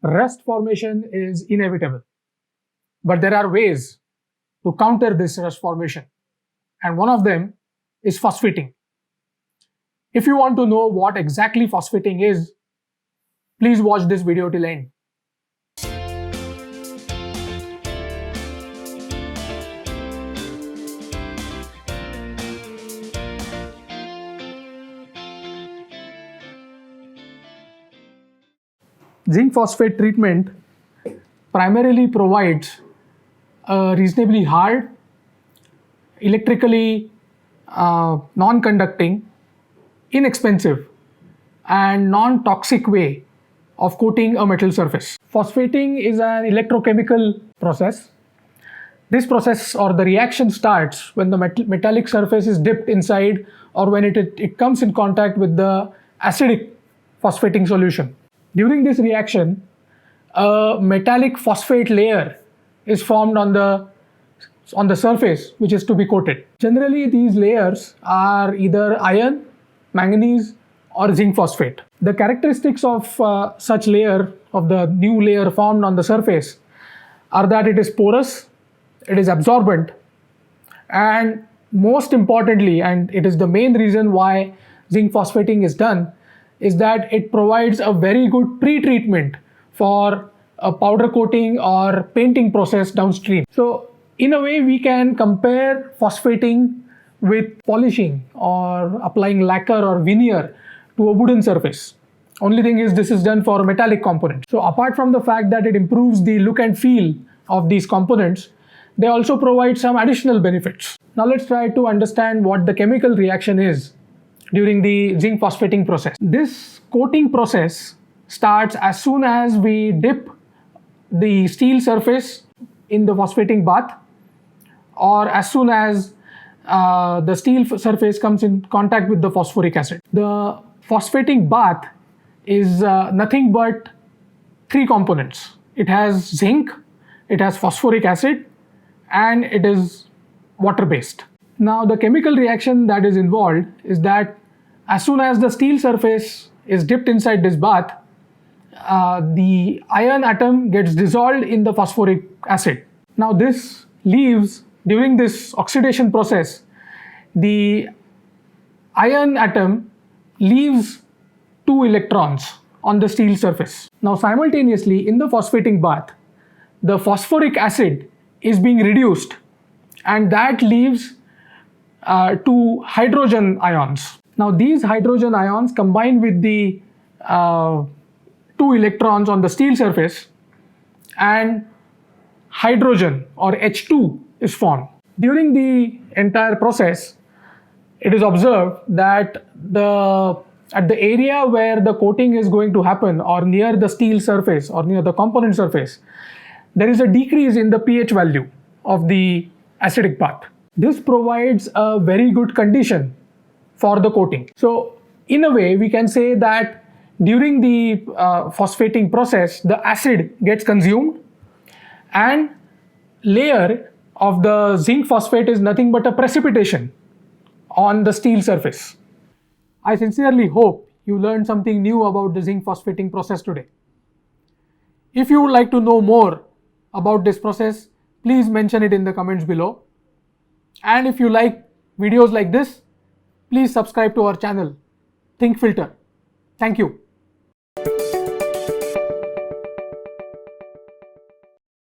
Rust formation is inevitable, but there are ways to counter this rust formation, and one of them is phosphating. If you want to know what exactly phosphating is, please watch this video till end. Zinc phosphate treatment primarily provides a reasonably hard, electrically non-conducting, inexpensive, and non-toxic way of coating a metal surface. Phosphating is an electrochemical process. This process or the reaction starts when the metallic surface is dipped inside or when it comes in contact with the acidic phosphating solution. During this reaction, a metallic phosphate layer is formed on the surface which is to be coated. Generally, these layers are either iron, manganese, or zinc phosphate. The characteristics of such layer, of the new layer formed on the surface, are that it is porous, it is absorbent, and most importantly, and it is the main reason why zinc phosphating is done, is that it provides a very good pre-treatment for a powder coating or painting process downstream. So in a way, we can compare phosphating with polishing or applying lacquer or veneer to a wooden surface. Only thing is, this is done for metallic components. So apart from the fact that it improves the look and feel of these components, they also provide some additional benefits. Now let's try to understand what the chemical reaction is during the zinc phosphating process. This coating process starts as soon as we dip the steel surface in the phosphating bath, or as soon as the steel surface comes in contact with the phosphoric acid. The phosphating bath is nothing but three components. It has zinc, it has phosphoric acid, and it is water-based. Now the chemical reaction that is involved is that as soon as the steel surface is dipped inside this bath, the iron atom gets dissolved in the phosphoric acid. Now this leaves, during this oxidation process, the iron atom leaves 2 electrons on the steel surface. Now simultaneously, in the phosphating bath, the phosphoric acid is being reduced, and that leaves 2 hydrogen ions. Now these hydrogen ions combine with the 2 electrons on the steel surface, and hydrogen or H2 is formed. During the entire process, it is observed that at the area where the coating is going to happen, or near the steel surface or near the component surface, there is a decrease in the pH value of the acidic bath. This provides a very good condition for the coating. So in a way, we can say that during the phosphating process, the acid gets consumed, and layer of the zinc phosphate is nothing but a precipitation on the steel surface. I sincerely hope you learned something new about the zinc phosphating process today. If you would like to know more about this process, please mention it in the comments below. And if you like videos like this, please subscribe to our channel, Think Filter. Thank you.